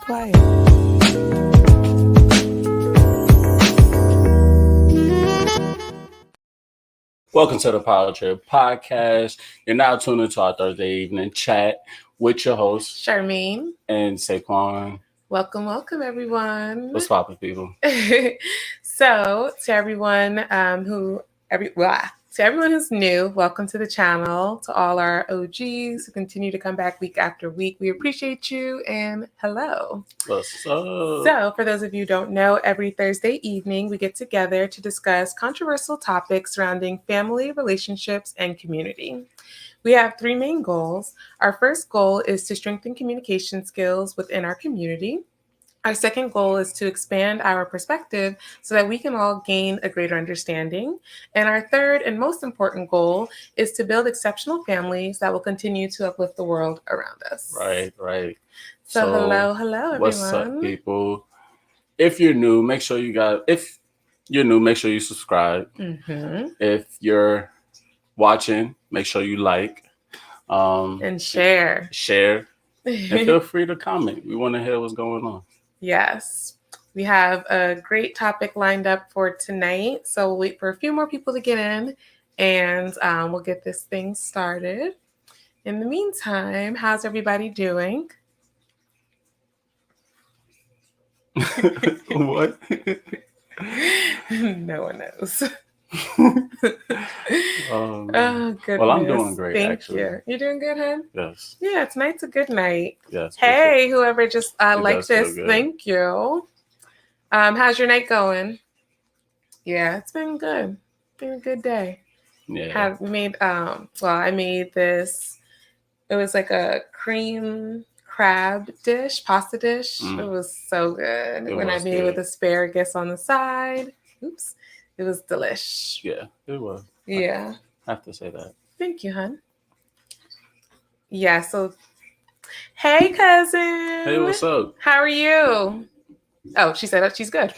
quiet. Welcome to the Powertrip podcast. You're now tuned into our Thursday evening chat with your host, Charmaine. and Saquon. Welcome, everyone. What's poppin', people? So, to everyone to everyone who's new, welcome to the channel. To all our OGs who continue to come back week after week, we appreciate you and hello. What's up? So, for those of you who don't know, every Thursday evening we get together to discuss controversial topics surrounding family, relationships, and community. We have three main goals. Our first goal is to strengthen communication skills within our community. Our second goal is to expand our perspective so that we can all gain a greater understanding. And our third and most important goal is to build exceptional families that will continue to uplift the world around us. Right. So hello, everyone. What's up, people? If you're new, make sure you subscribe. Mm-hmm. If you're watching, make sure you like. And share. And feel free to comment. We want to hear what's going on. Yes. We have a great topic lined up for tonight. So we'll wait for a few more people to get in and we'll get this thing started. In the meantime, how's everybody doing? What? No one knows. Oh, goodness. Well, I'm doing great. Thank you. You're doing good, hon? Yes. Yeah, tonight's a good night. Yes. Hey, whoever just liked this, good. thank you. How's your night going? Yeah, it's been good. Been a good day. Yeah. I made this. It was like a cream crab dish, pasta dish. It was so good. I made it with asparagus on the side. Oops. It was delish. Yeah, it was. Yeah. I have to say that. Thank you, hon. Yeah, so hey, cousin. Hey, what's up? How are you? Oh, she said that she's good.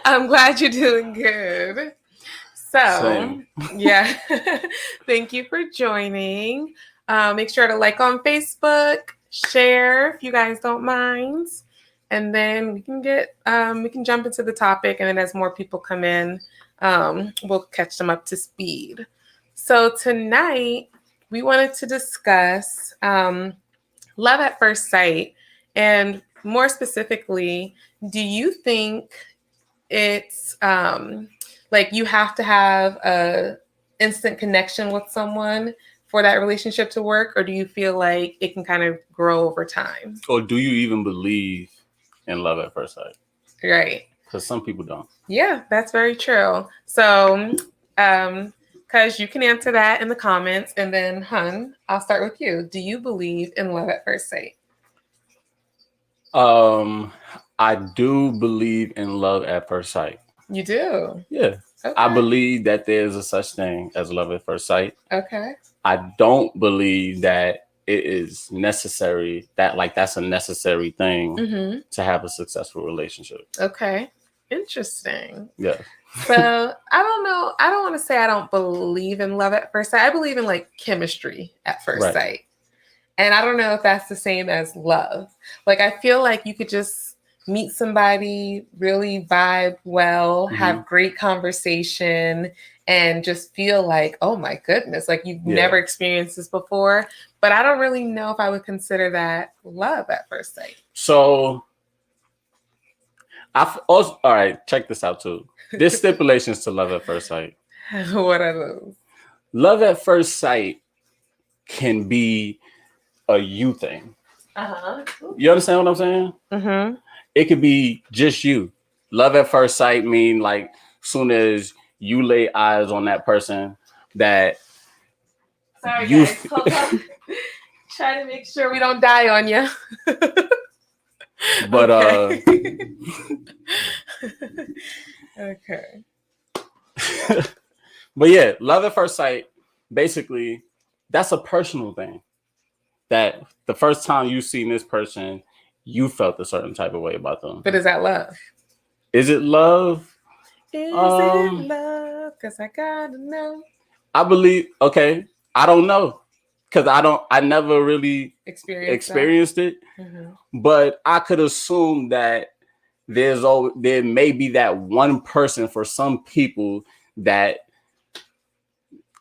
I'm glad you're doing good. So, Same. Yeah, thank you for joining. Make sure to like on Facebook, share if you guys don't mind. And then we can jump into the topic. And then as more people come in, we'll catch them up to speed. So tonight we wanted to discuss love at first sight. And more specifically, do you think it's like you have to have a instant connection with someone for that relationship to work? Or do you feel like it can kind of grow over time? Or do you even believe in love at first sight? Right. Because some people don't. Yeah, that's very true. So, because you can answer that in the comments. And then, hun, I'll start with you. Do you believe in love at first sight? I do believe in love at first sight. You do? Yeah. Okay. I believe that there's a such thing as love at first sight. Okay. I don't believe that it is necessary, that's a necessary thing to have a successful relationship. Okay. Interesting. Yeah. So I don't know. I don't want to say I don't believe in love at first sight. I believe in like chemistry at first sight. And I don't know if that's the same as love. Like, I feel like you could just meet somebody, really vibe well, have great conversation, and just feel like, oh my goodness, like you've never experienced this before. But I don't really know if I would consider that love at first sight. So all right, check this out too. There's stipulations to love at first sight. What are those? Love at first sight can be a you thing. You understand what I'm saying? Mm-hmm. It could be just you. Love at first sight mean like soon as you lay eyes on that person that Sorry, guys. Hold on. Try to make sure we don't die on you. But okay. But yeah, love at first sight, basically, that's a personal thing. That the first time you seen this person, you felt a certain type of way about them. But is that love? Is it love? Is it love? Because I gotta know. I believe, okay, I don't know. because I never really experienced it, but I could assume that there may be that one person for some people that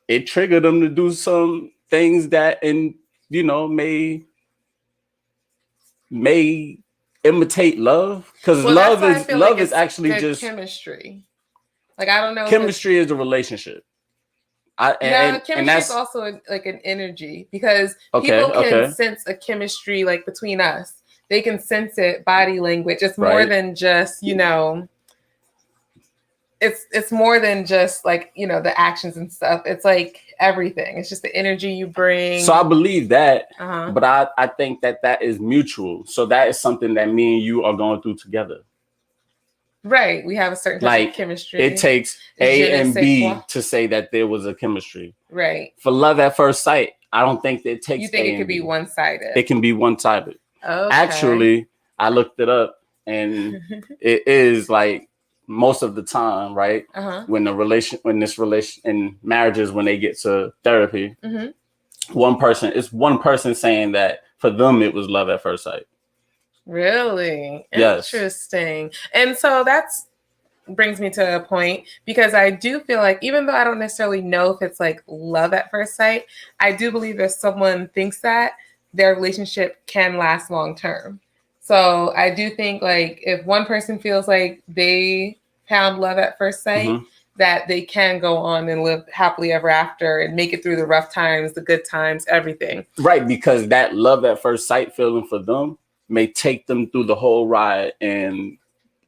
it triggered them to do some things that, and may imitate love, because love is actually just chemistry. Like, I don't know. Chemistry is a relationship. Chemistry is also like an energy, because people can sense a chemistry like between us. They can sense it, body language. It's more than just, it's more than just like, the actions and stuff. It's like everything. It's just the energy you bring. So I believe that, but I think that is mutual. So that is something that me and you are going through together. Right. We have a certain type of chemistry. It takes A and B to say that there was a chemistry. Right. For love at first sight, I don't think it takes. You think it could be one-sided? It can be one-sided. Okay. Actually, I looked it up, and it is like most of the time, right? When in marriages, when they get to therapy, one person saying that for them it was love at first sight. Really? Yes. Interesting. And so that's brings me to a point, because I do feel like, even though I don't necessarily know if it's like love at first sight, I do believe if someone thinks that, their relationship can last long term. So I do think, like, if one person feels like they found love at first sight, that they can go on and live happily ever after and make it through the rough times, the good times, everything. Right, because that love at first sight feeling for them may take them through the whole ride and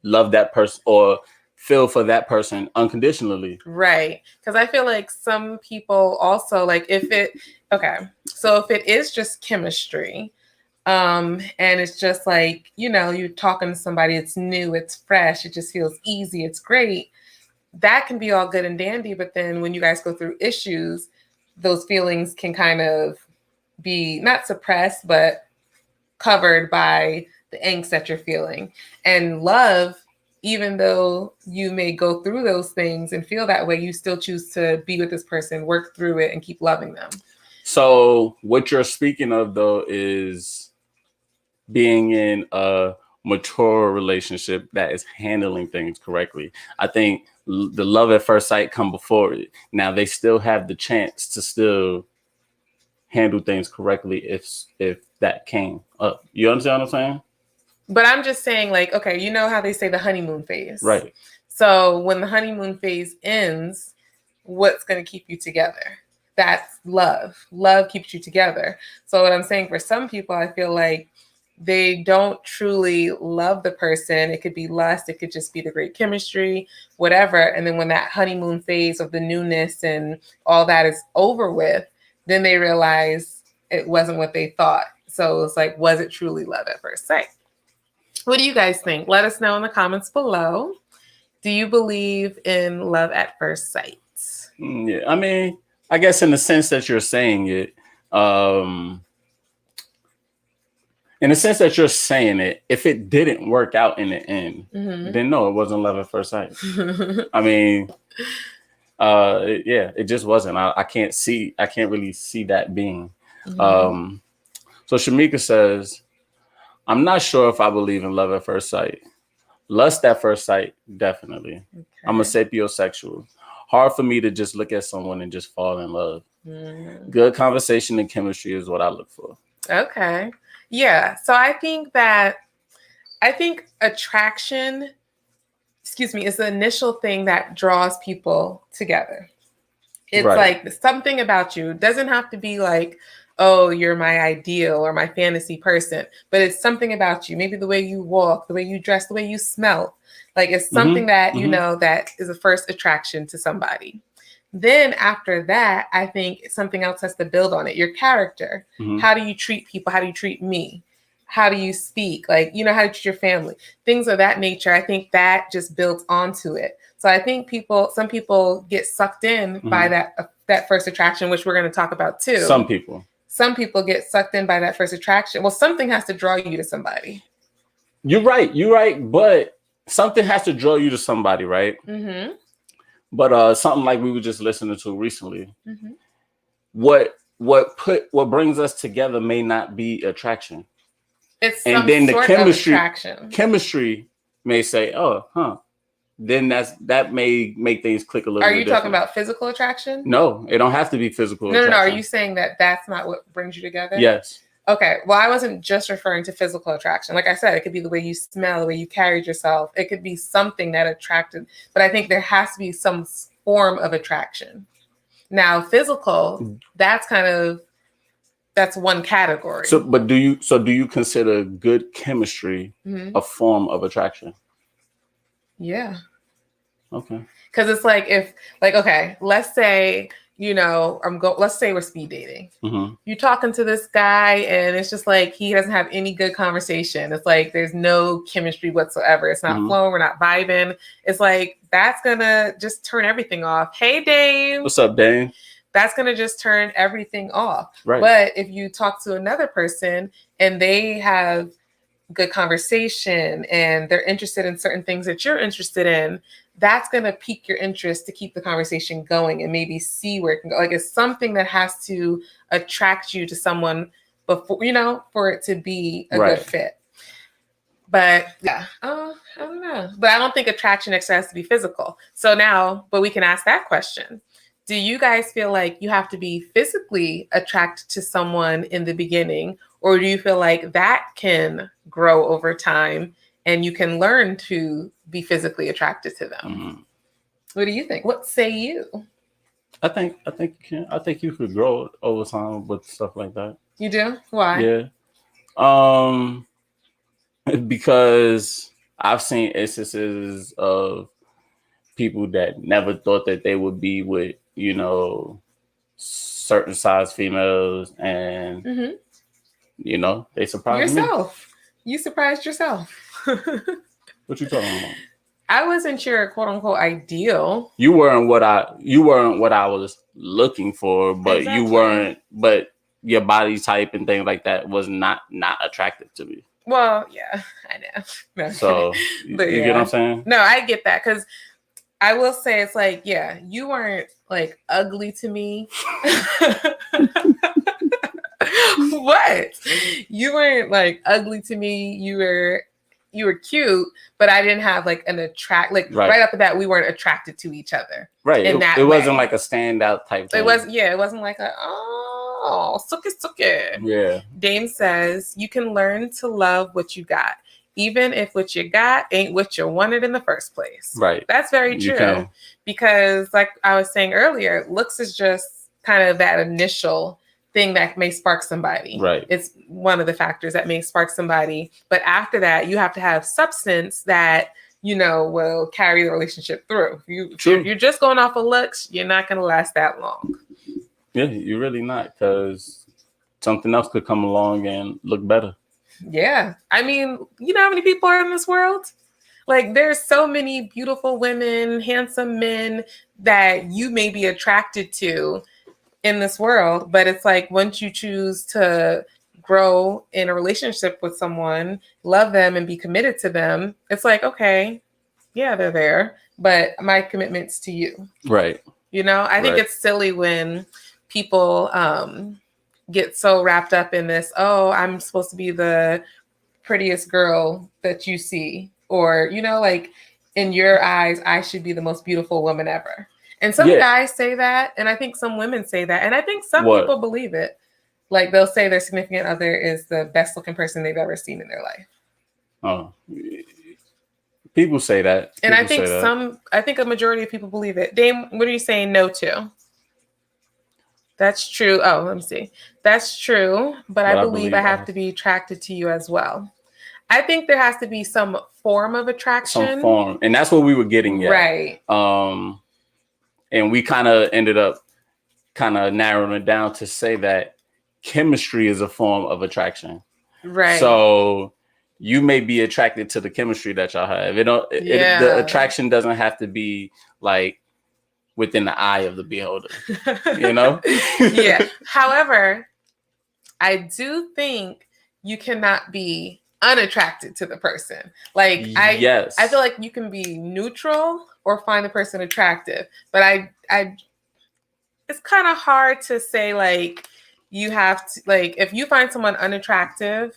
love that person or feel for that person unconditionally. Right. Because I feel like some people also, like, if it is just chemistry, and it's just like, you're talking to somebody, it's new, it's fresh, it just feels easy, it's great. That can be all good and dandy. But then when you guys go through issues, those feelings can kind of be not suppressed, but covered by the angst that you're feeling. And love, even though you may go through those things and feel that way, you still choose to be with this person, work through it, and keep loving them. So what you're speaking of, though, is being in a mature relationship that is handling things correctly. I think the love at first sight come before it. Now they still have the chance to still handle things correctly if that came up. You understand what I'm saying? But I'm just saying, like, okay, you know how they say the honeymoon phase, right? So when the honeymoon phase ends, what's going to keep you together? That's love. Love keeps you together. So what I'm saying, for some people, I feel like they don't truly love the person. It could be lust. It could just be the great chemistry, whatever. And then when that honeymoon phase of the newness and all that is over with, then they realize it wasn't what they thought. So it's like, was it truly love at first sight? What do you guys think? Let us know in the comments below. Do you believe in love at first sight? Yeah, I mean, I guess in the sense that you're saying it, if it didn't work out in the end, then no, it wasn't love at first sight. I mean, it just wasn't. I can't really see that being. So Shamika says, I'm not sure if I believe in love at first sight. Lust at first sight, definitely. Okay. I'm a sapiosexual. Hard for me to just look at someone and just fall in love. Good conversation and chemistry is what I look for. Okay. Yeah. So I think attraction, is the initial thing that draws people together. It's like something about you. It doesn't have to be like, oh, you're my ideal or my fantasy person, but it's something about you. Maybe the way you walk, the way you dress, the way you smell. Like, it's something that, that is a first attraction to somebody. Then after that, I think something else has to build on it. Your character. How do you treat people? How do you treat me? How do you speak? Like, how do you treat your family? Things of that nature. I think that just builds onto it. So I think some people get sucked in by that first attraction, which we're going to talk about too. Some people get sucked in by that first attraction. Well, something has to draw you to somebody. You're right. But something has to draw you to somebody, right? But something like we were just listening to recently. What what brings us together may not be attraction. It's And some then the sort of attraction. chemistry may say, oh, huh. Then that may make things click a little bit Are you different. talking about physical attraction? No, it don't have to be physical No. attraction. Are you saying that that's not what brings you together? Yes. Okay. Well, I wasn't just referring to physical attraction. Like I said, it could be the way you smell, the way you carried yourself. It could be something that attracted. But I think there has to be some form of attraction. Now, physical, that's one category. So, but do you consider good chemistry a form of attraction? Yeah. Okay. Because it's like okay, let's say, let's say we're speed dating. Mm-hmm. You're talking to this guy and it's just like he doesn't have any good conversation. It's like there's no chemistry whatsoever. It's not flowing. We're not vibing. It's like that's gonna just turn everything off. Hey, Dame. What's up, Dame? That's gonna just turn everything off. Right. But if you talk to another person and they have good conversation and they're interested in certain things that you're interested in, that's going to pique your interest to keep the conversation going and maybe see where it can go. Like it's something that has to attract you to someone before, for it to be a good fit. But yeah, I don't know. But I don't think attraction has to be physical. So now, but we can ask that question. Do you guys feel like you have to be physically attracted to someone in the beginning, or do you feel like that can grow over time and you can learn to be physically attracted to them? Mm-hmm. What do you think? What say you? I think you can. I think you could grow over time with stuff like that. You do? Why? Yeah. Because I've seen instances of people that never thought that they would be with, certain size females, and they surprised yourself. You surprised yourself. What you talking about? I wasn't your quote unquote ideal. You weren't what I was looking for, but exactly. You weren't. But your body type and things like that was not attractive to me. Well, yeah, I know. No, so but you get what I'm saying? No, I get that, because I will say it's like, yeah, you weren't like ugly to me. What? You weren't like ugly to me. You were cute, but I didn't have like an right off the bat, we weren't attracted to each other. Right. It wasn't like a standout type thing. It wasn't like sucky. Yeah. Dame says you can learn to love what you got, even if what you got ain't what you wanted in the first place. Right. That's very true. Because like I was saying earlier, looks is just kind of that initial thing that may spark somebody. Right. It's one of the factors that may spark somebody. But after that, you have to have substance that, will carry the relationship through. You're just going off of looks, you're not going to last that long. Yeah, you're really not, because something else could come along and look better. Yeah. I mean, you know how many people are in this world? Like, there's so many beautiful women, handsome men that you may be attracted to in this world. But it's like, once you choose to grow in a relationship with someone, love them and be committed to them, it's like, okay, yeah, they're there, but my commitment's to you. Right. I think it's silly when people get so wrapped up in this, oh, I'm supposed to be the prettiest girl that you see, or like in your eyes I should be the most beautiful woman ever. And some guys say that, and I think some women say that, and I think some people believe it. Like, they'll say their significant other is the best looking person they've ever seen in their life. Oh, people say that. And I think a majority of people believe it. Dame, what are you saying no to? That's true. Oh, let me see. That's true. But I believe I have to be attracted to you as well. I think there has to be some form of attraction. Some form. And that's what we were getting at. Right. And we kind of ended up narrowing it down to say that chemistry is a form of attraction. Right. So you may be attracted to the chemistry that y'all have. The attraction doesn't have to be like within the eye of the beholder, Yeah. However, I do think you cannot be unattracted to the person. Like, I feel like you can be neutral or find the person attractive, but I it's kind of hard to say, like, you have to, like, if you find someone unattractive,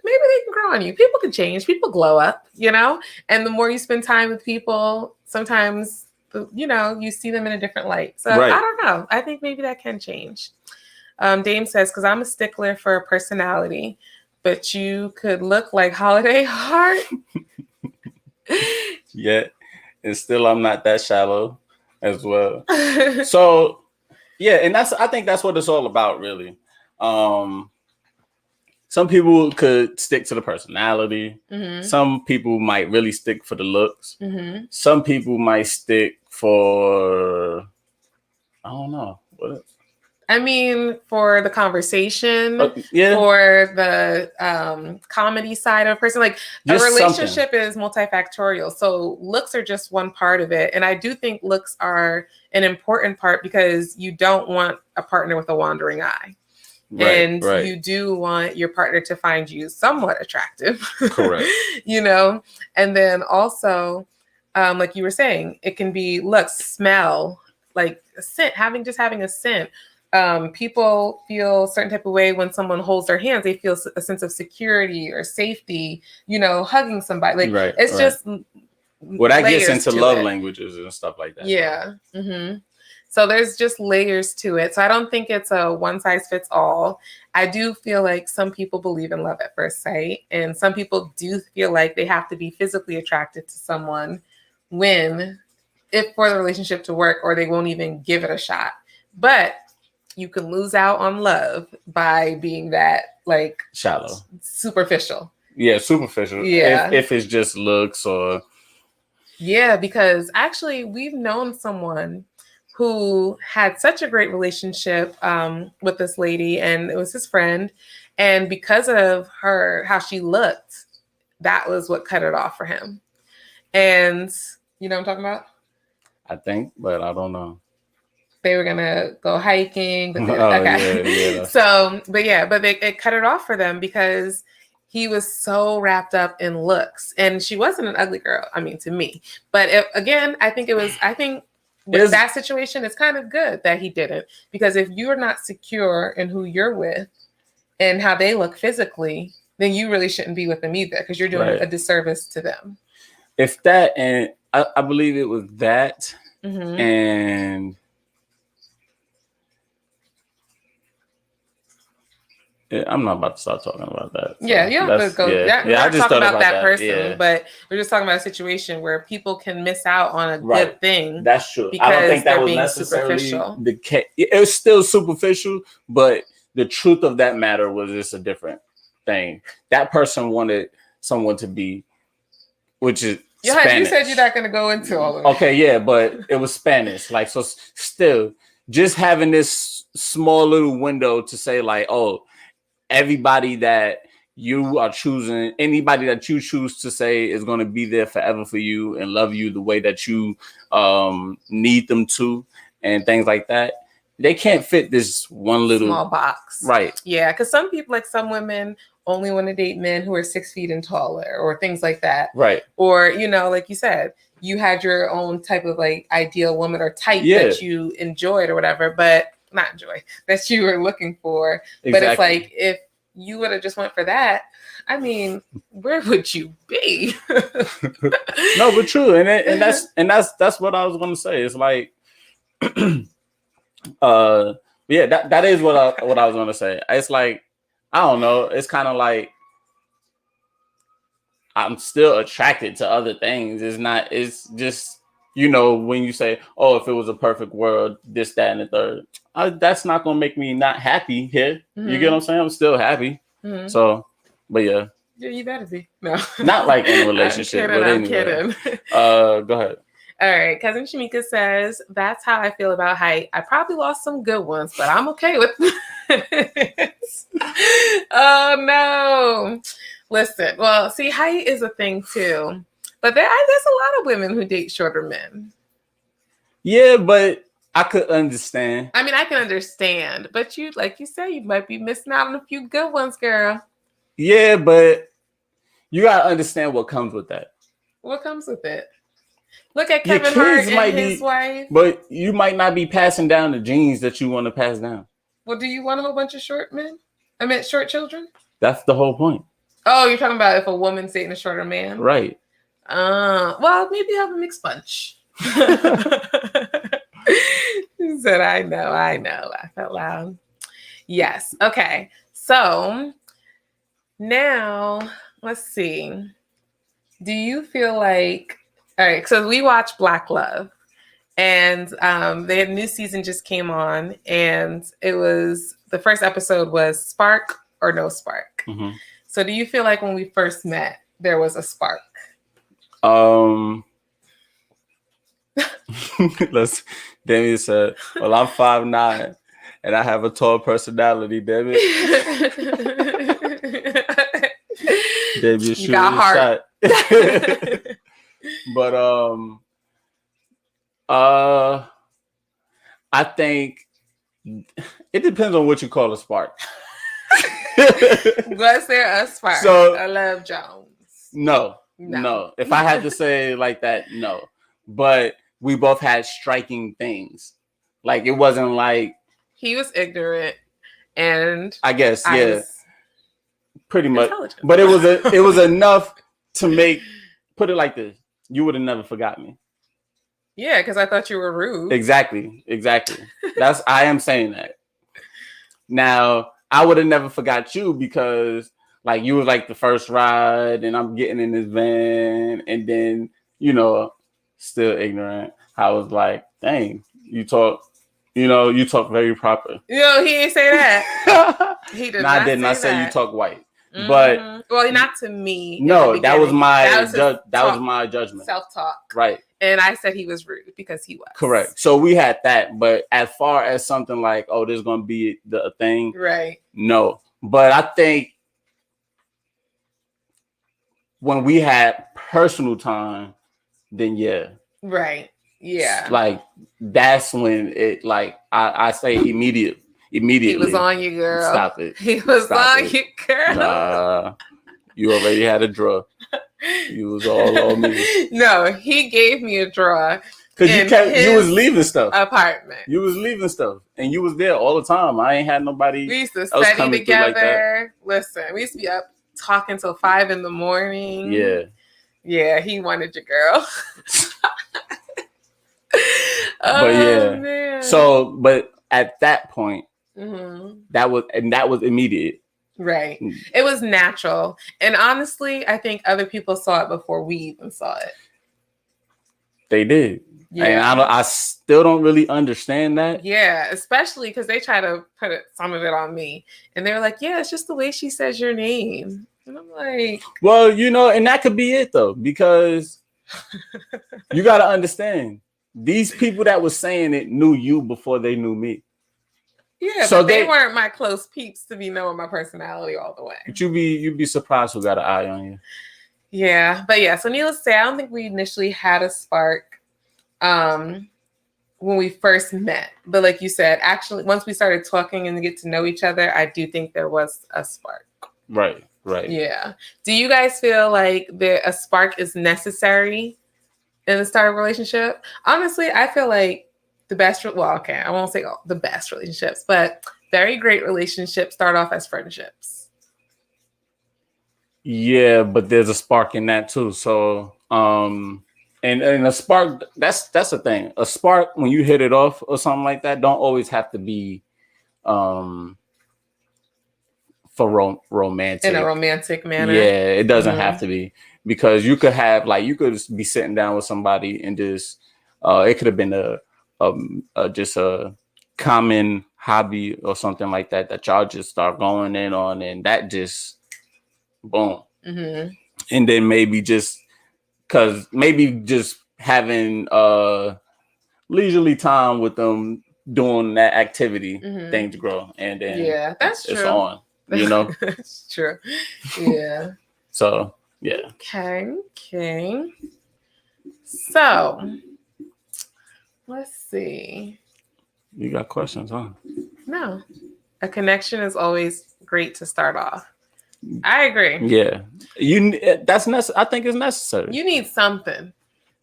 maybe they can grow on you. People can change. People glow up, you know? And the more you spend time with people, sometimes, you know, you see them in a different light. So Right. I don't know. I think maybe that can change. Dame says, because I'm a stickler for personality, but you could look like Holiday Heart. Yeah. And still I'm not that shallow as well. So yeah, and I think that's what it's all about, really. Some people could stick to the personality. Mm-hmm. Some people might really stick for the looks. Mm-hmm. Some people might stick for, I don't know. What? I mean, for the conversation, yeah, for the comedy side of a person, like just a relationship is multifactorial. So looks are just one part of it. And I do think looks are an important part because you don't want a partner with a wandering eye. Right. You do want your partner to find you somewhat attractive. Correct. You know, and then also, like you were saying, it can be looks, smell, like a scent, having a scent. People feel a certain type of way when someone holds their hands. They feel a sense of security or safety, you know, hugging somebody. Like it's just well, that gets into love languages and stuff like that. Yeah. Mm-hmm. So there's just layers to it. So I don't think it's a one size fits all. I do feel like some people believe in love at first sight, and some people do feel like they have to be physically attracted to someone if for the relationship to work, or they won't even give it a shot. But you can lose out on love by being that like shallow, superficial. Yeah, superficial. Yeah, if it's just looks or. Yeah, because actually we've known someone who had such a great relationship with this lady, and it was his friend. And because of how she looked, that was what cut it off for him. And you know what I'm talking about? I think, but I don't know. They were gonna go hiking. But okay. Yeah. So, but it cut it off for them because he was so wrapped up in looks, and she wasn't an ugly girl. I mean, to me, but I think with that situation, it's kind of good that he didn't, because if you're not secure in who you're with and how they look physically, then you really shouldn't be with them either, because you're doing a disservice to them. If that, and I believe it was that, and I'm not about to start talking about that. So yeah, you don't have to go. Yeah, I just thought about that person, yeah. But we're just talking about a situation where people can miss out on a good thing. That's true. I don't think that was necessarily the case. It was still superficial, but the truth of that matter was it's a different thing. That person wanted someone to be, which is Spanish. You said you're not going to go into all of it. Okay, yeah, but it was Spanish. Like, so still, just having this small little window to say like, oh, everybody that you are choosing, anybody that you choose to say is going to be there forever for you and love you the way that you need them to, and things like that, they can't fit this one little small box. Right. Yeah, because some people, like some women, only want to date men who are 6 feet and taller, or things like that. Right. Or, you know, like you said, you had your own type of like ideal woman or type that you enjoyed or whatever, but not enjoy, that you were looking for. Exactly. But it's like, if you would have just went for that, I mean, where would you be? No, but true. And that's what I was going to say. It's like, yeah, that is what I was going to say. It's like, I don't know. It's kind of like, I'm still attracted to other things. It's just, you know, when you say, oh, if it was a perfect world, this, that, and the third, that's not going to make me not happy here. Mm-hmm. You get what I'm saying? I'm still happy. Mm-hmm. So, but yeah. Yeah, you better be. No. Not like in a relationship. I'm kidding. Go ahead. All right. Cousin Shamika says, that's how I feel about height. I probably lost some good ones, but I'm okay with it. Oh, no. Listen, well, see, height is a thing too, but there's a lot of women who date shorter men. Yeah, but I could understand. I mean, I can understand, but you, like you say, you might be missing out on a few good ones, girl. Yeah, but you gotta understand what comes with that. What comes with it? Look at Kevin Hart and his wife. But you might not be passing down the genes that you want to pass down. Well, do you want a whole bunch of short men? I meant short children? That's the whole point. Oh, you're talking about if a woman's dating a shorter man? Right. Well, maybe have a mixed bunch. He said, I know. Laugh out loud. Yes. Okay. So now let's see. Do you feel like, all right, so we watched Black Love, and they had a new season just came on, and it was, the first episode was Spark or No Spark. Mm-hmm. So do you feel like when we first met, there was a spark? Demi said, well, I'm 5'9" and I have a tall personality, damn it. Demi, you got heart. But I think it depends on what you call a spark. Was there a spark? So, I love Jones. No. If I had to say it like that, no. But we both had striking things. Like, it wasn't like he was ignorant, and I guess pretty much. But it was enough to put it like this: you would have never forgot me. Yeah, because I thought you were rude. Exactly. I am saying that. Now, I would have never forgot you because, like, you was like the first ride, and I'm getting in this van, and then, still ignorant. I was like, dang, you talk very proper. He didn't say that. He did not. I didn't. I said you talk white. Mm-hmm. But well, not to me. No, that was my judgment. Self-talk. Right. And I said he was rude because he was. Correct. So we had that, but as far as something like, oh, there's gonna be a thing, right? No. But I think when we had personal time, then yeah. Right. Yeah. Like that's when it I say immediately. He was on you, girl. Stop it. He was on you, girl. You already had a draw. You was all on me. No, he gave me a draw. Because you was leaving stuff. Apartment. You was leaving stuff. And you was there all the time. I ain't had nobody. We used to study together. Listen, we used to be up talking till 5 a.m. Yeah. Yeah, he wanted your girl. But yeah. Man. So, but at that point, mm-hmm. that was immediate. Right. It was natural. And honestly, I think other people saw it before we even saw it. They did. Yeah. And I still don't really understand that. Yeah, especially because they try to put some of it on me. And they were like, yeah, it's just the way she says your name. And I'm like... Well, and that could be it, though. Because you got to understand. These people that was saying it knew you before they knew me. Yeah, so but they weren't my close peeps to be knowing my personality all the way. But you'd be surprised who got an eye on you. Yeah, but yeah. So needless to say, I don't think we initially had a spark when we first met. But like you said, actually, once we started talking and get to know each other, I do think there was a spark. Right. Yeah. Do you guys feel like a spark is necessary in the start of a relationship? Honestly, I feel like I won't say the best relationships, but very great relationships start off as friendships. Yeah, but there's a spark in that too. So, and a spark, that's the thing. A spark, when you hit it off or something like that, don't always have to be for romantic. In a romantic manner. Yeah, it doesn't have to be, because you could be sitting down with somebody and just it could have been just a common hobby or something like that y'all just start going in on, and that just boom. Mm-hmm. And then maybe just having leisurely time with them doing that activity, things grow, and then that's it's true. On. That's true. Yeah. So yeah. Okay. So let's see. You got questions, huh? No. A connection is always great to start off. I agree. Yeah. I think it's necessary. You need something.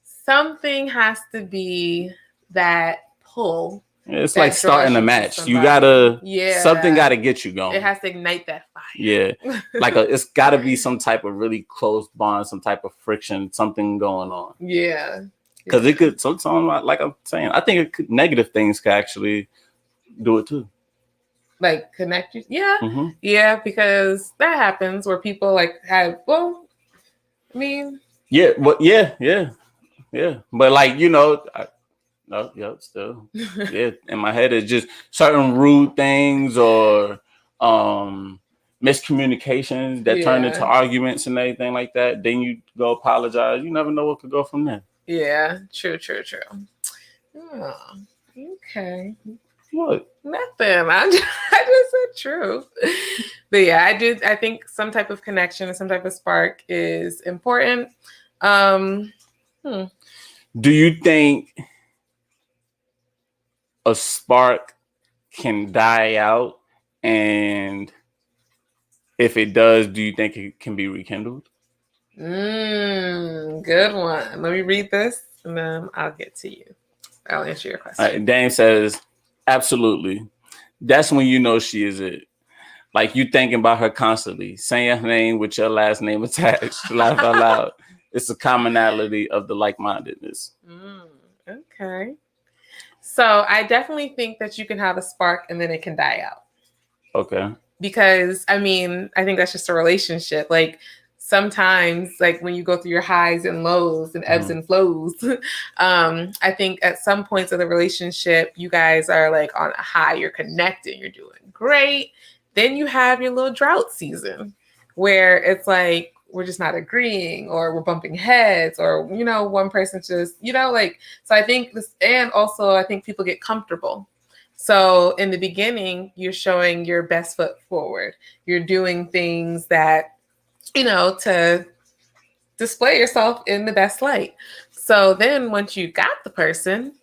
Something has to be that pull It's like that draws starting a you to match. You somebody. something Yeah. gotta get you going. It has to ignite that fire. Yeah. It's gotta be some type of really close bond, some type of friction, something going on. Yeah. Because it could sometimes, like I'm saying, I think negative things could actually do it too. Like connect you. Yeah. Mm-hmm. Yeah, because that happens where people like have, well, I mean, Yeah, but yeah. But like, no, yeah, still. Yeah. In my head it's just certain rude things or miscommunications that turn into yeah. arguments and everything like that. Then you go apologize. You never know what could go from there. Yeah. True. Oh, okay. What? Nothing. I just said true. But yeah, I think some type of connection and some type of spark is important. Do you think a spark can die out? And if it does, do you think it can be rekindled? Good one. Let me read this and then I'll get to you. I'll answer your question. Dame says, absolutely. That's when you know she is it. Like you thinking about her constantly, saying her name with your last name attached. Laugh out loud. It's a commonality of the like-mindedness. Okay. So I definitely think that you can have a spark and then it can die out. Okay. Because I mean, I think that's just a relationship. Like sometimes, like when you go through your highs and lows and ebbs and flows, I think at some points of the relationship, you guys are like on a high, you're connected, you're doing great. Then you have your little drought season where it's like we're just not agreeing or we're bumping heads or one person just like, so I think this, and also I think people get comfortable. So in the beginning, you're showing your best foot forward. You're doing things that, to display yourself in the best light. So then once you got the person,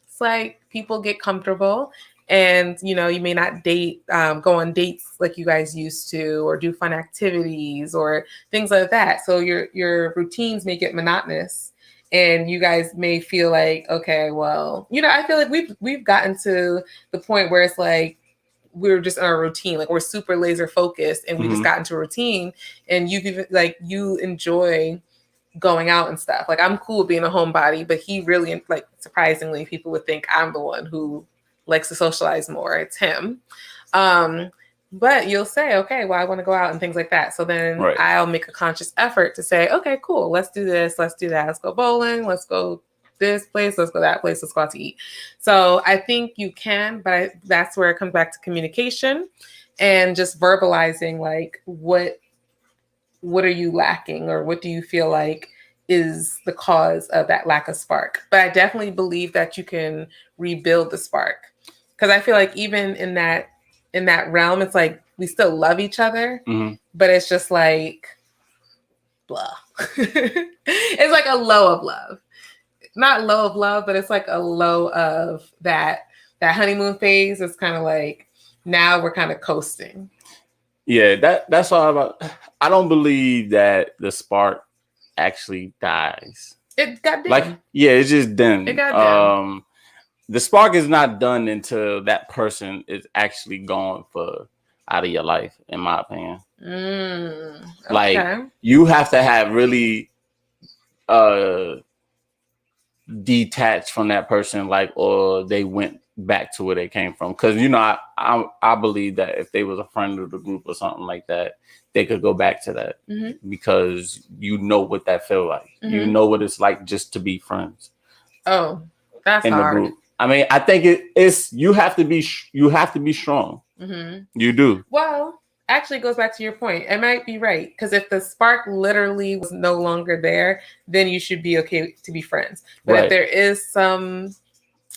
it's like people get comfortable and, you may not go on dates like you guys used to or do fun activities or things like that. So your routines may get monotonous. And you guys may feel like, okay, well, I feel like we've gotten to the point where it's like we're just in our routine, like we're super laser focused, and we just got into a routine. And you enjoy going out and stuff. Like I'm cool being a homebody, but he really, like, surprisingly, people would think I'm the one who likes to socialize more. It's him. But you'll say, okay, well, I want to go out and things like that. So then I'll make a conscious effort to say, okay, cool. Let's do this. Let's do that. Let's go bowling. Let's go this place. Let's go that place. Let's go out to eat. So I think you can, but that's where it comes back to communication and just verbalizing, like, what are you lacking or what do you feel like is the cause of that lack of spark? But I definitely believe that you can rebuild the spark, because I feel like even in that realm, it's like we still love each other, but it's just like blah. It's like a low of love, not low of love, but it's like a low of that honeymoon phase. It's kind of like now we're kind of coasting. Yeah, that's all about. I don't believe that the spark actually dies. It got dim. Like, yeah, it's just dim. It got dim. The spark is not done until that person is actually gone out of your life, in my opinion. Okay. Like you have to have really detached from that person, like, or they went back to where they came from. Because I believe that if they was a friend of the group or something like that, they could go back to that because you know what that feel like. You know what it's like just to be friends. Oh, that's in hard. The group. I mean, I think it's you have to be strong. You do. Well, actually, it goes back to your point. It might be right, because if the spark literally was no longer there, then you should be okay to be friends. But if there is some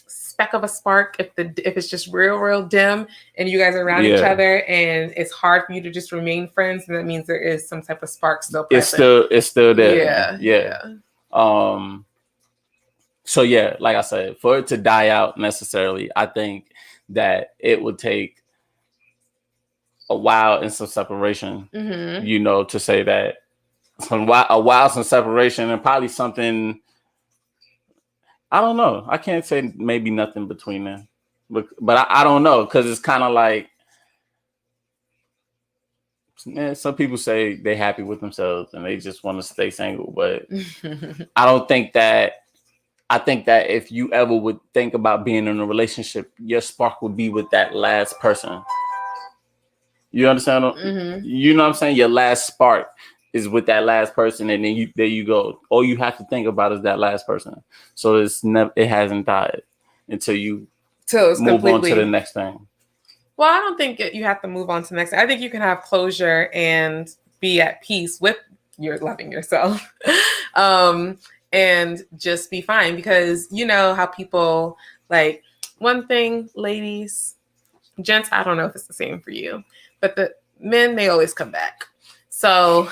speck of a spark, if it's just real dim and you guys are around each other and it's hard for you to just remain friends, then that means there is some type of spark still present. It's still there. Yeah. So yeah, like I said, for it to die out necessarily, I think that it would take a while and some separation, to say that a while, some separation, and probably something. I don't know. I can't say maybe nothing between them. but I don't know, because it's kind of like, man, some people say they're happy with themselves and they just want to stay single, but I don't think that. I think that if you ever would think about being in a relationship, your spark would be with that last person. You understand? Mm-hmm. You know what I'm saying? Your last spark is with that last person, and then there you go. All you have to think about is that last person. So it hasn't died until you So it's move on to the completely. next thing. Well, I don't think you have to move on to the next. I think you can have closure and be at peace with your loving yourself, and just be fine, because you know how people like one thing, ladies, gents. I don't know if it's the same for you, but the men, they always come back. So,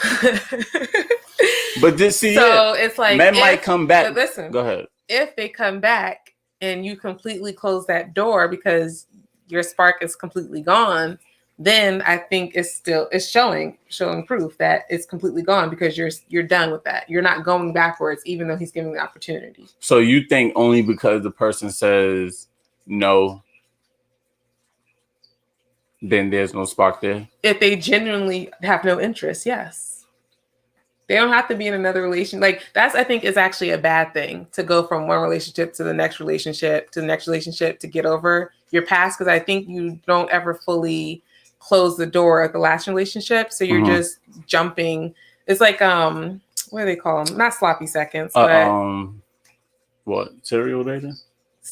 But this see, so it's like men might come back. But listen, go ahead. If they come back and you completely close that door because your spark is completely gone, then I think it's showing proof that it's completely gone, because you're done with that. You're not going backwards, even though he's giving the opportunity. So you think only because the person says no, then there's no spark there? If they genuinely have no interest, yes. They don't have to be in another relation. Like, that's, I think, is actually a bad thing, to go from one relationship to the next relationship to the next relationship to get over your past. Because I think you don't ever fully close the door at the last relationship. So you're just jumping. It's like, what do they call them? Not sloppy seconds, but what, serial dating?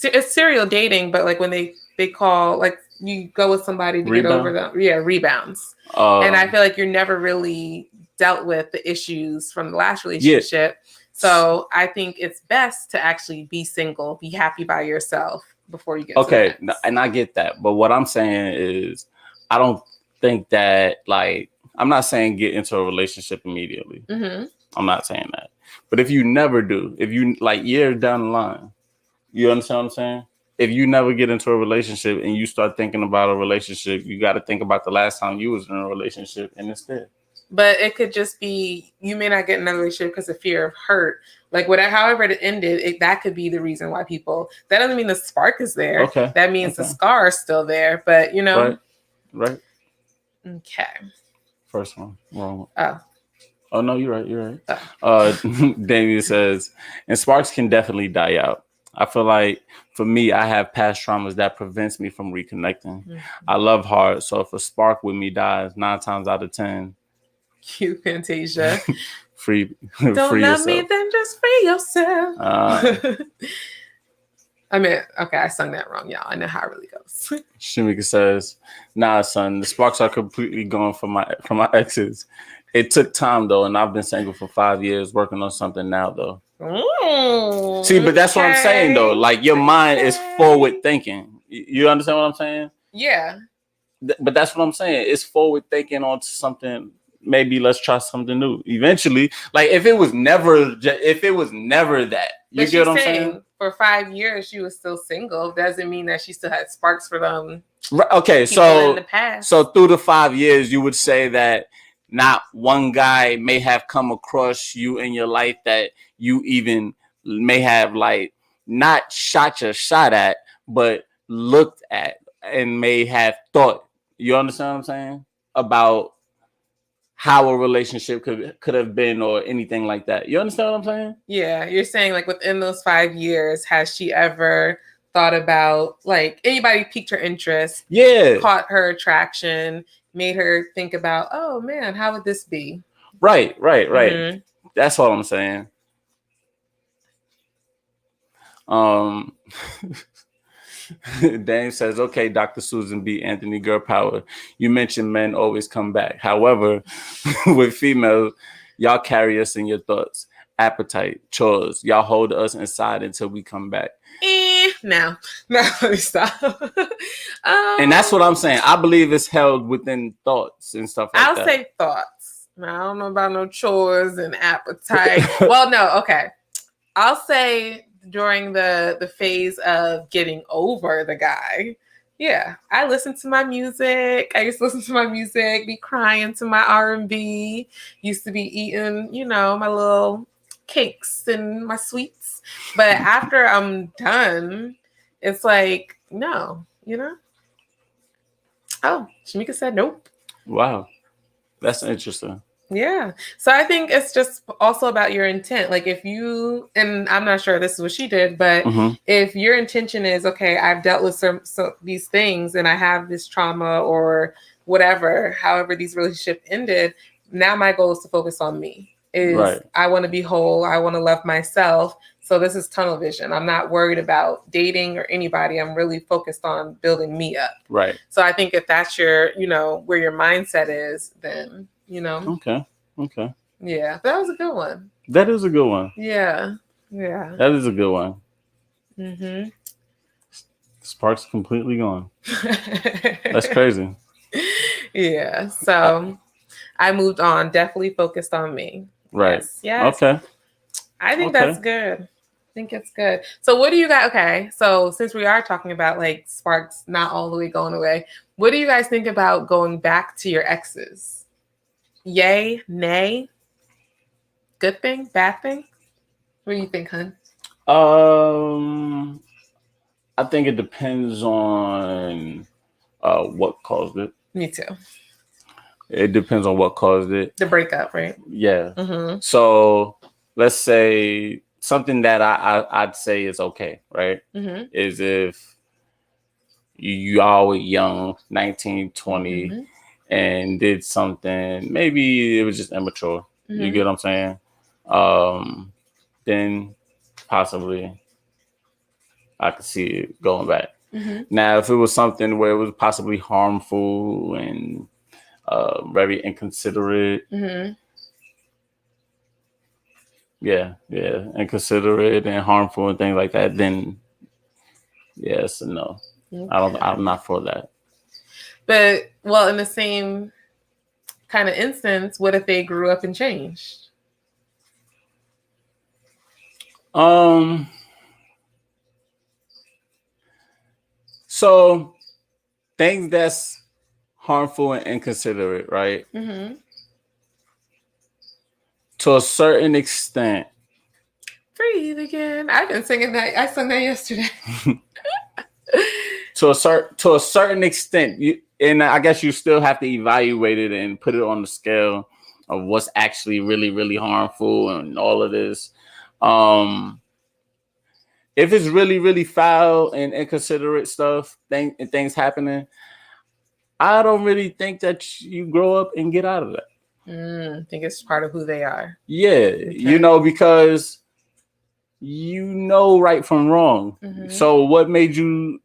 It's serial dating, but like when they call, like, you go with somebody to get over them. Yeah, rebounds. And I feel like you're never really dealt with the issues from the last relationship. Yeah. So I think it's best to actually be single, be happy by yourself before you get okay. And I get that. But what I'm saying is, I don't think that, like, I'm not saying get into a relationship immediately. Mm-hmm. I'm not saying that. But if you never do, if you, like, years down the line, you understand what I'm saying? If you never get into a relationship and you start thinking about a relationship, you got to think about the last time you was in a relationship and instead. But it could just be, you may not get another relationship because of fear of hurt. Like, whatever, however it ended, that could be the reason why people. That doesn't mean the spark is there. Okay. That means the scar is still there. But you know. Right. Okay. First one wrong. Oh no, you're right. You're right. Damien says, and sparks can definitely die out. I feel like for me, I have past traumas that prevents me from reconnecting. Mm-hmm. I love hard, so if a spark with me dies 9 times out of 10. Cute Fantasia. free Don't free love yourself. me, then just free yourself. I mean, okay, I sung that wrong, y'all. I know how it really goes. Shimika says, nah, son, the sparks are completely gone from my exes. It took time though, and I've been single for 5 years, working on something now though. See, but that's what I'm saying though. Like, your mind is forward thinking. You understand what I'm saying? Yeah. But that's what I'm saying. It's forward thinking on something. Maybe let's try something new. Eventually, like if it was never that, you get what I'm saying? For 5 years, she was still single. Doesn't mean that she still had sparks for them. Right, okay, so in the past. So through the 5 years, you would say that not one guy may have come across you in your life that you even may have, like, not shot your shot at, but looked at and may have thought. You understand what I'm saying? About how a relationship could have been or anything like that. You understand what I'm saying? Yeah, you're saying like within those 5 years, has she ever thought about, like, anybody piqued her interest? Yeah. Caught her attraction, made her think about, oh man, how would this be? Right. Mm-hmm. That's all I'm saying. Dame says, okay, Dr. Susan B. Anthony Girl Power, you mentioned men always come back. However, with females, y'all carry us in your thoughts, appetite, chores. Y'all hold us inside until we come back. No, let me stop. And that's what I'm saying. I believe it's held within thoughts and stuff like that. I'll say thoughts. I don't know about no chores and appetite. Well, no, okay. I'll say during the phase of getting over the guy, yeah, I listen to my music. I used to listen to my music, be crying to my R&B, used to be eating, my little cakes and my sweets. But after I'm done, it's like, no, you know? Oh, Shamika said nope. Wow. That's interesting. Yeah. So I think it's just also about your intent. Like if you, and I'm not sure this is what she did, but if your intention is, okay, I've dealt with these things and I have this trauma or whatever, however these relationships ended, now my goal is to focus on me. I want to be whole. I want to love myself. So this is tunnel vision. I'm not worried about dating or anybody. I'm really focused on building me up. Right. So I think if that's your, where your mindset is, then Okay. Yeah, that was a good one. That is a good one. Yeah. That is a good one. Spark's completely gone. That's crazy. Yeah. So I moved on. Definitely focused on me. Right. Yes. Okay. I think that's good. I think it's good. So what do you guys? Okay. So since we are talking about like sparks not all the way going away, what do you guys think about going back to your exes? Yay, nay, good thing, bad thing? What do you think, hun? I think it depends on what caused it. Me too. It depends on what caused it. The breakup, right? Yeah. So let's say something that I'd say is okay, right? Is if you are young, 19, 20, and did something, maybe it was just immature. You get what I'm saying? Then possibly I could see it going back. Now, if it was something where it was possibly harmful and very inconsiderate, inconsiderate and harmful and things like that, then yes and no. Okay. I'm not for that. But well, in the same kind of instance, what if they grew up and changed? So things that's harmful and inconsiderate, right? To a certain extent. Breathe again. I've been singing that. I sang that yesterday. To a certain extent, and I guess you still have to evaluate it and put it on the scale of what's actually really, really harmful and all of this. If it's really, really foul and inconsiderate stuff, things happening, I don't really think that you grow up and get out of that. I think it's part of who they are. Yeah, okay. Because right from wrong. So what made you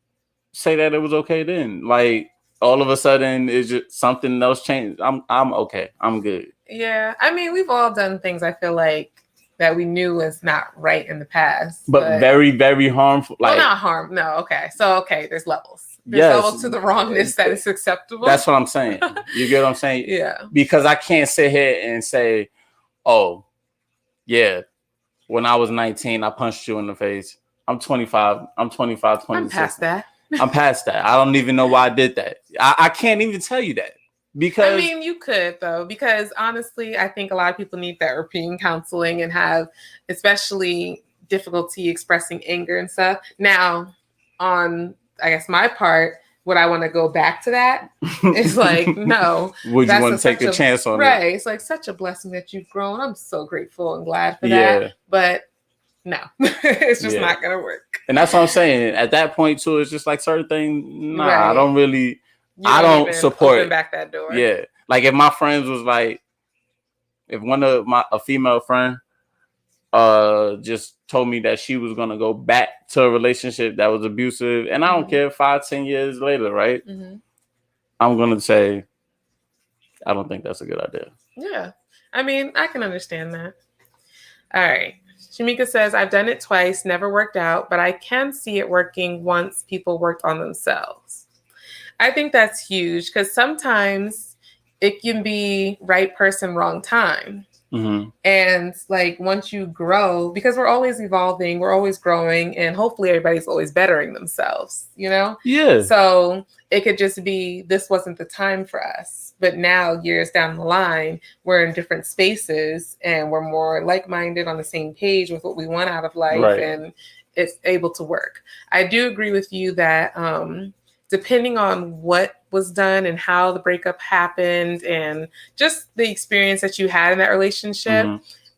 say that it was okay then? Like all of a sudden, is just something else changed? I'm okay. I'm good. Yeah, I mean, we've all done things. I feel like that we knew was not right in the past, but very, very harmful. Like, well, not harm. No, okay. So there's levels. There's levels to the wrongness that is acceptable. That's what I'm saying. You get what I'm saying? Yeah. Because I can't sit here and say, "Oh, yeah, when I was 19, I punched you in the face. I'm 25. I'm 26. I'm past that. I'm past that. I don't even know why I did that. I can't even tell you that. Because I mean, you could though, because honestly, I think a lot of people need therapy and counseling and have especially difficulty expressing anger and stuff. Now, on I guess my part, would I want to go back to that? It's like, no. Would you want to take a chance on it? Right. It's like such a blessing that you've grown. I'm so grateful and glad for that. But no, it's just not gonna work. And that's what I'm saying. At that point too, it's just like certain things. I don't really. I don't support open back that door. Yeah, like if my friends was like, if a female friend, just told me that she was gonna go back to a relationship that was abusive, and I don't care 5-10 years later, right? I'm gonna say, I don't think that's a good idea. Yeah, I mean, I can understand that. All right. Shamika says, I've done it twice, never worked out, but I can see it working once people worked on themselves. I think that's huge because sometimes it can be right person, wrong time. And like once you grow, because we're always evolving, we're always growing, and hopefully everybody's always bettering themselves, Yeah. So it could just be, this wasn't the time for us. But now years down the line, we're in different spaces and we're more like-minded on the same page with what we want out of life. Right. And it's able to work. I do agree with you that, depending on what was done and how the breakup happened and just the experience that you had in that relationship,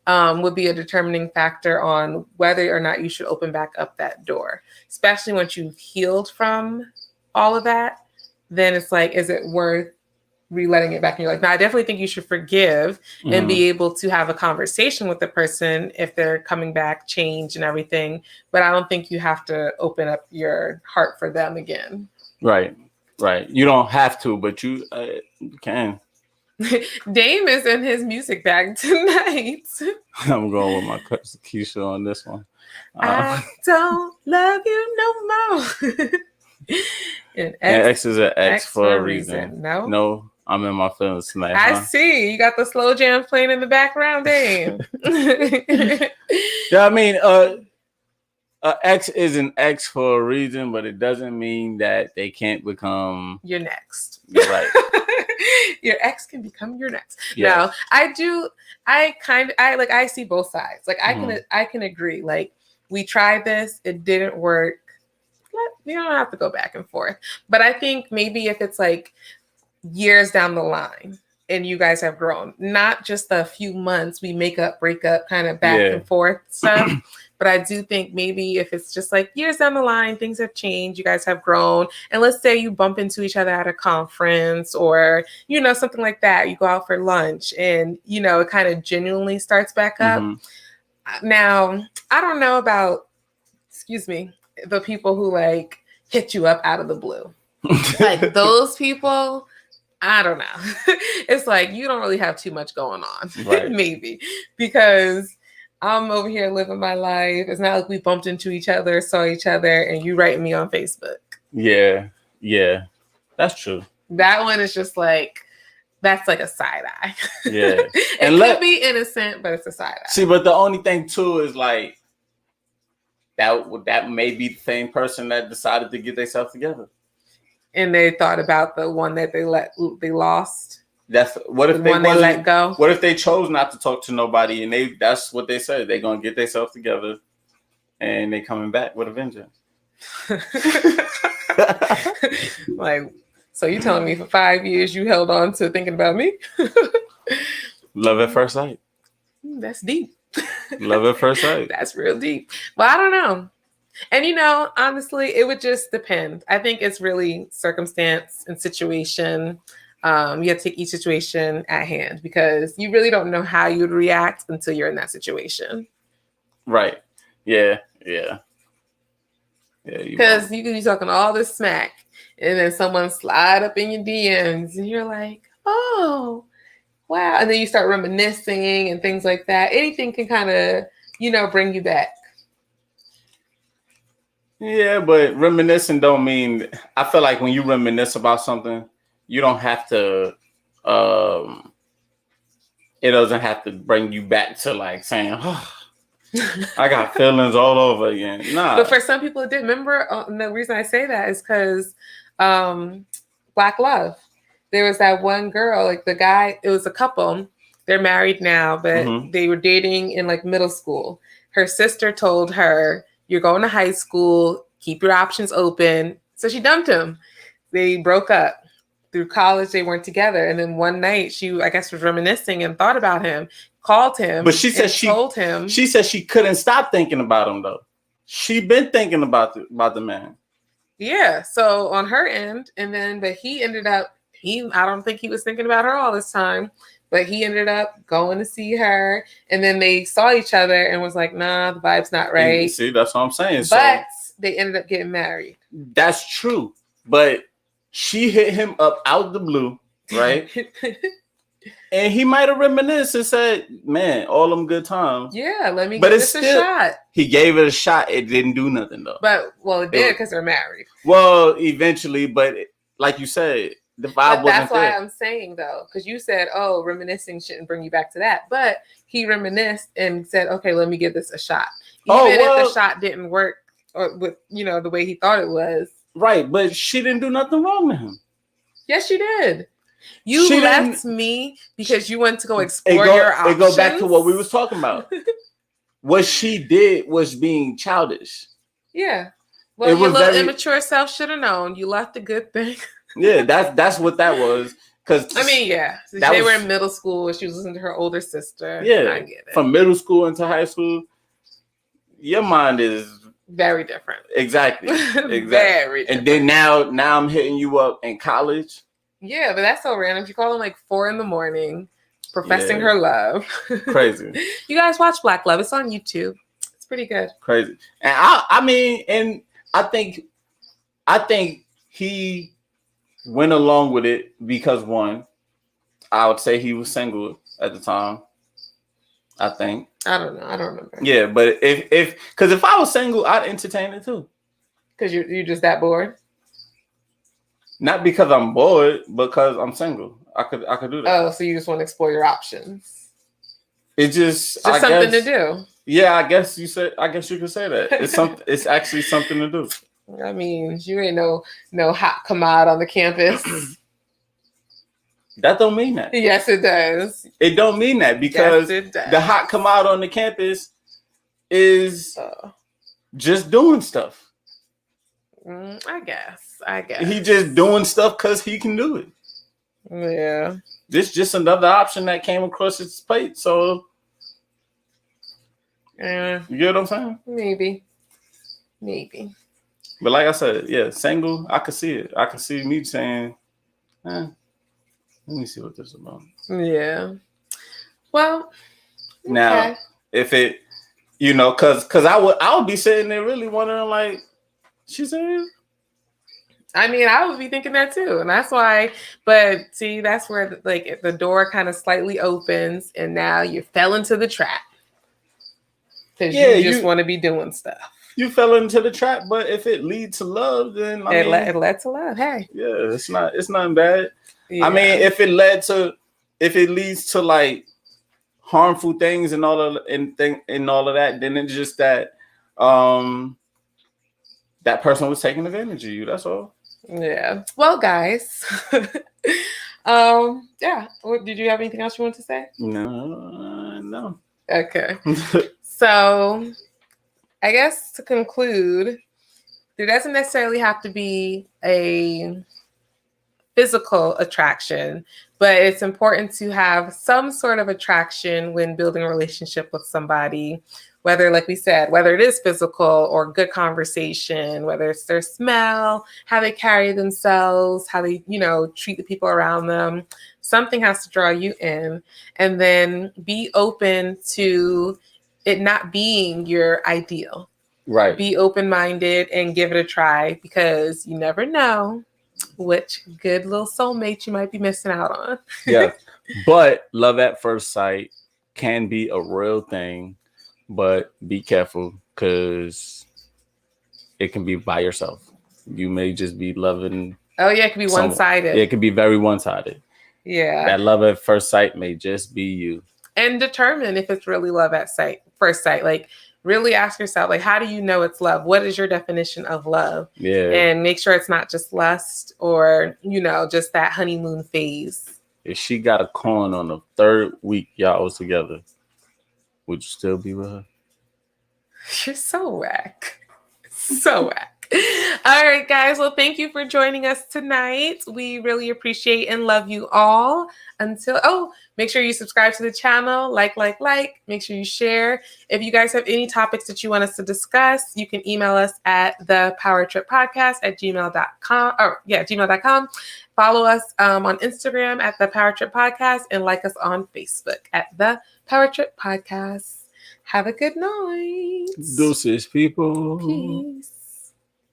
would be a determining factor on whether or not you should open back up that door, especially once you've healed from all of that. Then it's like, is it worth re-letting it back in your life? Now, I definitely think you should forgive and be able to have a conversation with the person if they're coming back, change and everything. But I don't think you have to open up your heart for them again. Right. You don't have to, but you can. Dame is in his music bag tonight. I'm going with my cousin Keisha on this one. I don't love you no more. And X is an X for a reason. No, I'm in my feelings tonight. I see. You got the slow jam playing in the background, Dame. Yeah, I mean, X is an X for a reason, but it doesn't mean that they can't become your next. You're right. Your ex can become your next. Yes. No, I do. I see both sides. Like I can agree. Like, we tried this, it didn't work. You don't have to go back and forth. But I think maybe if it's like years down the line and you guys have grown, not just a few months, we make up, break up, kind of back and forth stuff. But I do think maybe if it's just like years down the line, things have changed, you guys have grown. And let's say you bump into each other at a conference or, something like that. You go out for lunch and, it kind of genuinely starts back up. Now, I don't know about, the people who like hit you up out of the blue. Like those people, I don't know. It's like you don't really have too much going on, right? Maybe because I'm over here living my life. It's not like we bumped into each other, saw each other, and you write me on Facebook. Yeah, that's true. That one is just like, that's like a side eye. Yeah, it could be innocent, but it's a side eye. See, but the only thing too is like that may be the same person that decided to get themselves together, and they thought about the one that they lost. That's what if they let go. What if they chose not to talk to nobody and that's what they said, they're gonna get themselves together and they coming back with a vengeance. Like, so you telling me for 5 years you held on to thinking about me? Love at first sight. That's deep. Love at first sight. That's real deep. Well, I don't know. And honestly, it would just depend. I think it's really circumstance and situation. You have to take each situation at hand because you really don't know how you'd react until you're in that situation. Right. Yeah. Because you could be talking all this smack and then someone slide up in your DMs and you're like, oh, wow. And then you start reminiscing and things like that. Anything can kind of, bring you back. Yeah, but reminiscing don't mean, I feel like when you reminisce about something, you don't have to, it doesn't have to bring you back to like saying, oh, I got feelings all over again. Nah. But for some people it did. Remember, the reason I say that is because Black Love. There was that one girl, like the guy, it was a couple. They're married now, but they were dating in like middle school. Her sister told her, you're going to high school, keep your options open. So she dumped him. They broke up. Through college, they weren't together. And then one night she, I guess, was reminiscing and thought about him, called him. But she said told him. She said she couldn't stop thinking about him though. She been thinking about the man. Yeah. So on her end, but he ended up, I don't think he was thinking about her all this time, but he ended up going to see her. And then they saw each other and was like, nah, the vibe's not right. And see, that's what I'm saying. But they ended up getting married. That's true. But she hit him up out the blue, right? And he might have reminisced and said, man, all them good times. Yeah, let me give this a shot. He gave it a shot. It didn't do nothing, though. But, it did because they're married. Well, eventually, but like you said, the vibe wasn't there. That's why I'm saying, though, because you said, oh, reminiscing shouldn't bring you back to that. But he reminisced and said, okay, let me give this a shot. Even if the shot didn't work or with, the way he thought it was. Right, but she didn't do nothing wrong to him. Yes, she did. You left me because you went to go explore your options. It go back to what we was talking about. What she did was being childish. Yeah. Well, It your was little very immature self should have known. You left a good thing. yeah. That's what that was. Because I mean, yeah, that they was were in middle school. She was listening to her older sister. I yeah. get it. From middle school into high school, your mind is Very different. exactly. Very different. And then now I'm hitting you up in college. Yeah, but that's so random. She called him like 4 a.m, professing Yeah. her love. Crazy. You guys watch Black Love. It's on YouTube. It's pretty good. Crazy. And I mean, and I think he went along with it because one, I would say he was single at the time. I think. I don't know. I don't remember. Yeah, but if I was single, I'd entertain it too. Because you're just that bored. Not because I'm bored, because I'm single. I could do that. Oh, so you just want to explore your options. It's just something to do. Yeah, I guess you could say that. It's something. It's actually something to do. I mean, you ain't no hot commode on the campus. That don't mean that. Yes, it does. It don't mean that because the hot commode on the campus is just doing stuff. I guess. He just doing stuff because he can do it. Yeah. This just another option that came across his plate. So, you get what I'm saying? Maybe. But like I said, yeah, single, I could see it. I could see me saying, let me see what this is about. Yeah. Well, now, if it, because I would be sitting there really wondering, like, she serious? I mean, I would be thinking that too, and that's why. But see, that's where the door kind of slightly opens, and now you fell into the trap because you just want to be doing stuff. You fell into the trap, but if it leads to love, then it led to love. Hey, yeah, it's nothing bad. Yeah. I mean, if it leads to like harmful things and all of that, then it's just that that person was taking advantage of you. That's all. Yeah. Well, guys. Yeah. Did you have anything else you want to say? No. Okay. So, I guess to conclude, there doesn't necessarily have to be a physical attraction, but it's important to have some sort of attraction when building a relationship with somebody. Whether, like we said, whether it is physical or good conversation, whether it's their smell, how they carry themselves, how they, treat the people around them, something has to draw you in. And then be open to it not being your ideal. Right. Be open-minded and give it a try because you never know which good little soulmate you might be missing out on. Yeah. But love at first sight can be a real thing. But be careful because it can be by yourself. You may just be loving. Oh, yeah, it can be one-sided. Yeah, it can be very one-sided. Yeah. That love at first sight may just be you. And determine if it's really love at first sight. Like, really ask yourself, like, how do you know it's love? What is your definition of love? Yeah. And make sure it's not just lust or, just that honeymoon phase. If she got a corn on the 3rd week y'all was together, would you still be with her? You're so whack. So whack. All right, guys. Well, thank you for joining us tonight. We really appreciate and love you all. Make sure you subscribe to the channel. Like. Make sure you share. If you guys have any topics that you want us to discuss, you can email us at thepowertrippodcast@gmail.com. gmail.com. Follow us on Instagram at the Powertrip Podcast and like us on Facebook at the Powertrip Podcast. Have a good night. Deuces, people. Peace.